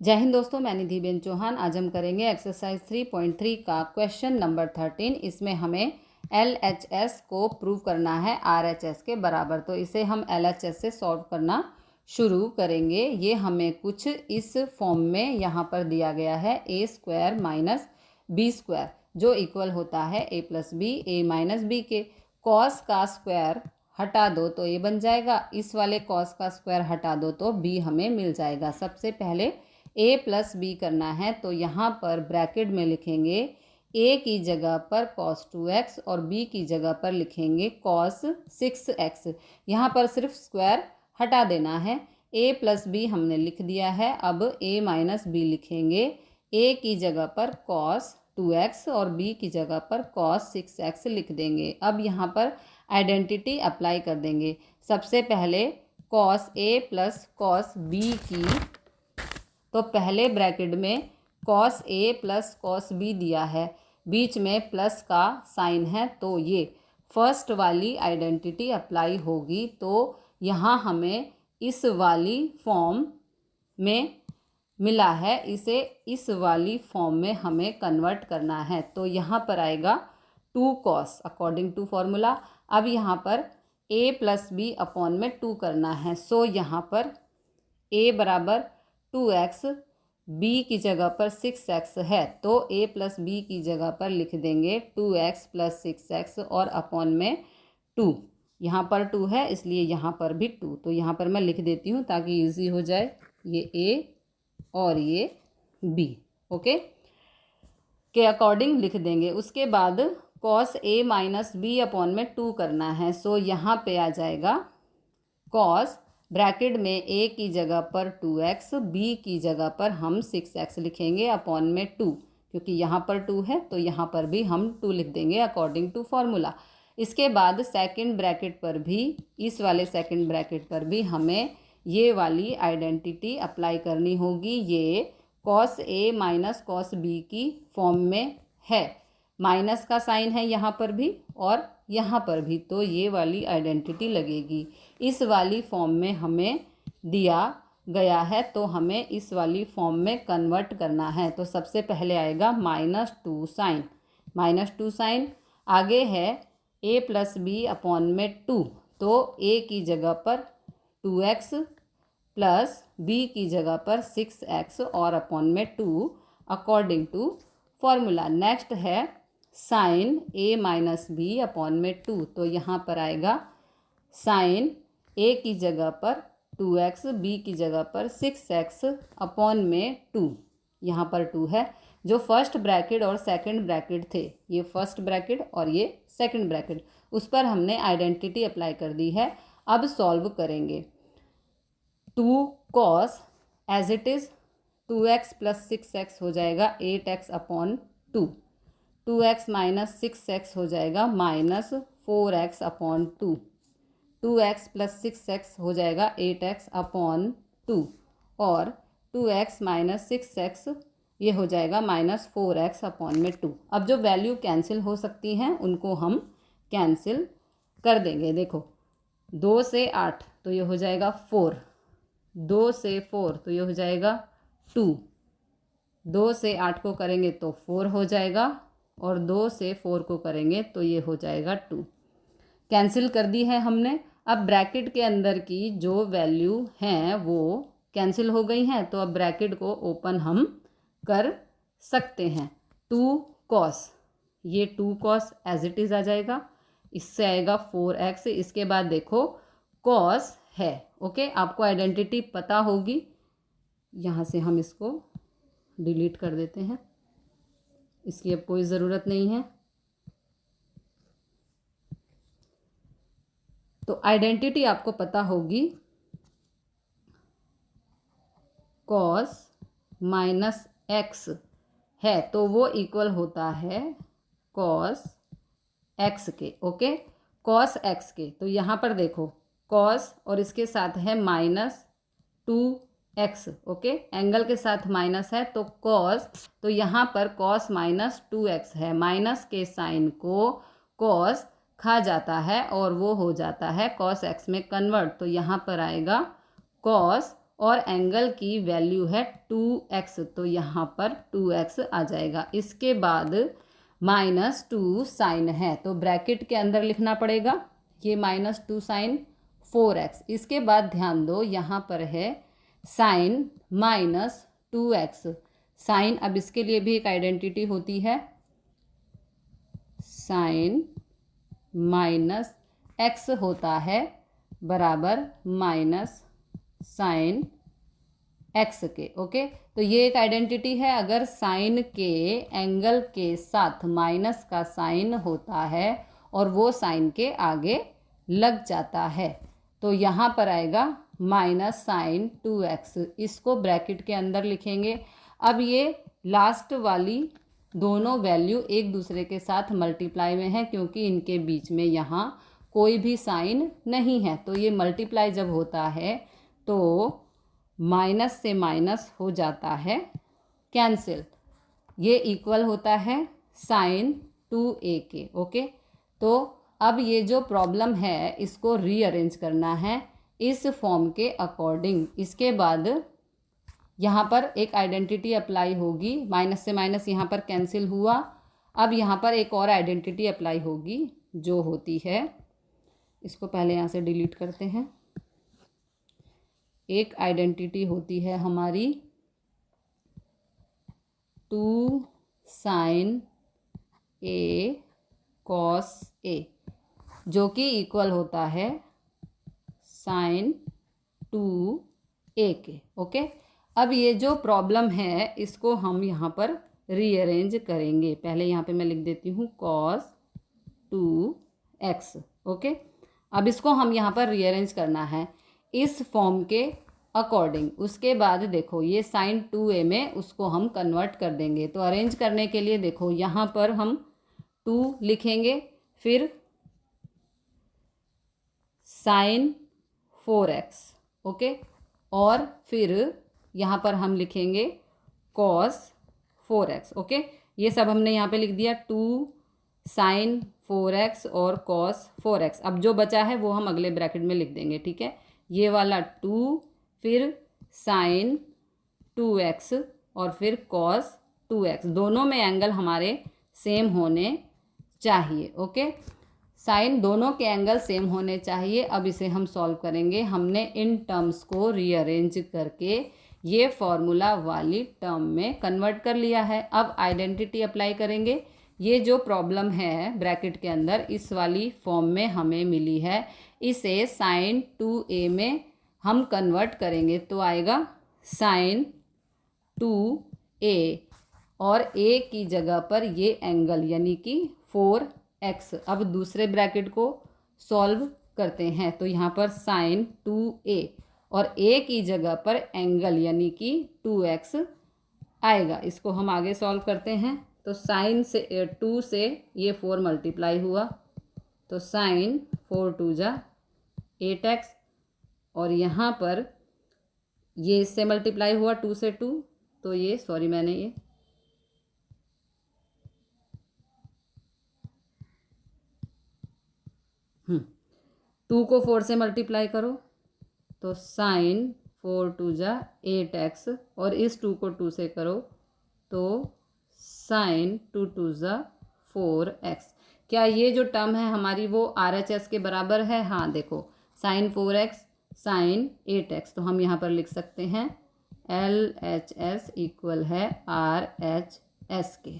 जय हिंद दोस्तों, मैं निधिबेन चौहान। आज हम करेंगे एक्सरसाइज 3.3 का क्वेश्चन नंबर 13। इसमें हमें LHS को प्रूव करना है RHS के बराबर। तो इसे हम LHS से सॉल्व करना शुरू करेंगे। ये हमें कुछ इस फॉर्म में यहाँ पर दिया गया है a² माइनस b² जो इक्वल होता है a plus B a minus B के। कॉस का स्क्वायर हटा दो तो a बन जाएगा, इस वाले कॉस का स्क्वायर हटा दो तो b हमें मिल जाएगा। सबसे पहले a प्लस बी करना है तो यहाँ पर ब्रैकेट में लिखेंगे a की जगह पर cos 2x और b की जगह पर लिखेंगे cos 6x। यहाँ पर सिर्फ स्क्वायर हटा देना है। a प्लस बी हमने लिख दिया है। अब a माइनस बी लिखेंगे। a की जगह पर cos 2x और b की जगह पर cos 6x लिख देंगे। अब यहाँ पर आइडेंटिटी अप्लाई कर देंगे। सबसे पहले cos a plus cos b की, तो पहले ब्रैकेट में cos a plus cos b दिया है, बीच में प्लस का साइन है, तो ये फर्स्ट वाली आइडेंटिटी अप्लाई होगी। तो यहाँ हमें इस वाली फॉर्म में मिला है, इसे इस वाली फॉर्म में हमें कन्वर्ट करना है। तो यहाँ पर आएगा 2 cos अकॉर्डिंग टू फॉर्मूला। अब यहाँ पर a प्लस बी अपॉन में 2 करना है। सो यहाँ पर a बराबर 2x, b की जगह पर 6x है, तो a प्लस बी की जगह पर लिख देंगे 2x प्लस 6x और अपॉन में 2। यहाँ पर 2 है इसलिए यहाँ पर भी 2। तो यहाँ पर मैं लिख देती हूँ ताकि इजी हो जाए। ये a और ये b ओके के अकॉर्डिंग लिख देंगे। उसके बाद cos a minus B upon में 2 करना है। सो यहाँ पे आ जाएगा cos ब्रैकेट में a की जगह पर 2x, b की जगह पर हम 6x लिखेंगे अपॉन में 2, क्योंकि यहाँ पर 2 है तो यहाँ पर भी हम 2 लिख देंगे अकॉर्डिंग टू फॉर्मूला। इसके बाद सेकंड ब्रैकेट पर भी, इस वाले सेकंड ब्रैकेट पर भी हमें ये वाली आइडेंटिटी अप्लाई करनी होगी। ये cos a minus cos b की फॉर्म में है, माइनस का साइन है यहाँ पर भी और यहाँ पर भी, तो ये वाली आइडेंटिटी लगेगी। इस वाली फॉर्म में हमें दिया गया है तो हमें इस वाली फॉर्म में कन्वर्ट करना है। तो सबसे पहले आएगा -2 साइन, -2 साइन। आगे है a प्लस बी अपॉन में 2, तो a की जगह पर 2x प्लस b की जगह पर 6x और अपॉन में 2 अकॉर्डिंग टू फॉर्मूला। नेक्स्ट है sine a minus B upon में 2, तो यहाँ पर आएगा साइन a की जगह पर 2x, b की जगह पर 6x अपॉन में 2। यहाँ पर 2 है। जो फर्स्ट ब्रैकेट और सेकंड ब्रैकेट थे, ये फर्स्ट ब्रैकेट और ये सेकंड ब्रैकेट, उस पर हमने आइडेंटिटी अप्लाई कर दी है। अब सॉल्व करेंगे। 2 cos as it is 2x plus 6x हो जाएगा 8x upon 2। 2x minus 6x हो जाएगा -4x upon 2। 2x plus 6x हो जाएगा 8x अपॉन 2 और 2x माइनस 6x ये हो जाएगा -4x अपॉन में 2। अब जो वैल्यू कैंसिल हो सकती हैं उनको हम कैंसिल कर देंगे। देखो 2 से 8 तो ये हो जाएगा 4, 2 से 4 तो ये हो जाएगा 2, 2 से 8 को करेंगे तो 4 हो जाएगा और 2 से 4 को करेंगे तो ये हो जाएगा 2। कैंसिल कर दी है हमने। अब ब्रैकेट के अंदर की जो वैल्यू हैं वो कैंसिल हो गई हैं, तो अब ब्रैकेट को ओपन हम कर सकते हैं। 2 cos, ये 2 cos एज इट इज़ आ जाएगा, इससे आएगा 4x। इसके बाद देखो cos है, ओके, आपको आइडेंटिटी पता होगी। यहाँ से हम इसको डिलीट कर देते हैं, इसकी अब कोई ज़रूरत नहीं है। तो आइडेंटिटी आपको पता होगी, cos माइनस x है तो वो इक्वल होता है cos x के, ओके, cos x के। तो यहाँ पर देखो cos और इसके साथ है -2x, ओके, एंगल के साथ माइनस है तो cos, तो यहाँ पर cos माइनस 2x है। माइनस के साइन को cos खा जाता है और वो हो जाता है cos x में कन्वर्ट। तो यहाँ पर आएगा cos और एंगल की वैल्यू है 2x, तो यहाँ पर 2x आ जाएगा। इसके बाद -2 साइन है तो ब्रैकेट के अंदर लिखना पड़ेगा, ये -2 साइन 4x। इसके बाद ध्यान दो यहाँ पर है साइन -2x। साइन, अब इसके लिए भी एक आइडेंटिटी होती है, साइन -x होता है बराबर माइनस साइन x के। ओके, तो ये एक आइडेंटिटी है। अगर साइन के एंगल के साथ माइनस का साइन होता है और वो साइन के आगे लग जाता है तो यहाँ पर आएगा -sin 2x। इसको ब्रैकेट के अंदर लिखेंगे। अब ये लास्ट वाली दोनों वैल्यू एक दूसरे के साथ मल्टीप्लाई में है क्योंकि इनके बीच में यहाँ कोई भी साइन नहीं है, तो ये मल्टीप्लाई जब होता है तो माइनस से माइनस हो जाता है कैंसिल, ये इक्वल होता है साइन 2a के। ओके, तो अब ये जो प्रॉब्लम है इसको रीअरेंज करना है इस फॉर्म के अकॉर्डिंग। इसके बाद यहाँ पर एक आइडेंटिटी अप्लाई होगी, माइनस से माइनस यहाँ पर कैंसिल हुआ। अब यहाँ पर एक और आइडेंटिटी अप्लाई होगी जो होती है, इसको पहले यहाँ से डिलीट करते हैं। एक आइडेंटिटी होती है हमारी 2 साइन a कॉस a, जो कि इक्वल होता है साइन 2a के। ओके, अब ये जो प्रॉब्लम है इसको हम यहाँ पर रीअरेंज करेंगे। पहले यहाँ पे मैं लिख देती हूँ कॉस 2x। ओके, अब इसको हम यहाँ पर रीअरेंज करना है इस फॉर्म के अकॉर्डिंग। उसके बाद देखो ये साइन 2a में उसको हम कन्वर्ट कर देंगे। तो अरेंज करने के लिए देखो यहाँ पर हम 2 लिखेंगे, फिर साइन 4x। ओके, और फिर यहाँ पर हम लिखेंगे कॉस 4x। ओके, ये सब हमने यहाँ पे लिख दिया, 2 साइन 4x और कॉस 4x। अब जो बचा है वो हम अगले ब्रैकेट में लिख देंगे। ठीक है, ये वाला 2, फिर साइन 2x और फिर कॉस 2x। दोनों में एंगल हमारे सेम होने चाहिए। ओके, साइन दोनों के एंगल सेम होने चाहिए। अब इसे हम सॉल्व करेंगे। हमने इन टर्म्स को रीअरेंज करके ये फॉर्मूला वाली टर्म में कन्वर्ट कर लिया है। अब आइडेंटिटी अप्लाई करेंगे। ये जो प्रॉब्लम है ब्रैकेट के अंदर इस वाली फॉर्म में हमें मिली है, इसे साइन 2a में हम कन्वर्ट करेंगे तो आएगा साइन 2a और a की जगह पर ये एंगल यानी कि 4x। अब दूसरे ब्रैकेट को सॉल्व करते हैं तो यहाँ पर साइन 2a और a की जगह पर एंगल यानी कि 2x आएगा। इसको हम आगे सॉल्व करते हैं तो साइन से 2 से ये 4 मल्टीप्लाई हुआ तो साइन 4 2 जा 8x, और यहाँ पर ये इससे मल्टीप्लाई हुआ 2 से 2, तो ये सॉरी मैंने ये 2 को 4 से मल्टीप्लाई करो तो साइन 4 2 जा 8x, और इस 2 को 2 से करो तो साइन 2 2 जा 4x। क्या ये जो टर्म है हमारी वो RHS के बराबर है? हाँ, देखो साइन 4x साइन 8x, तो हम यहाँ पर लिख सकते हैं LHS इक्वल है RHS के।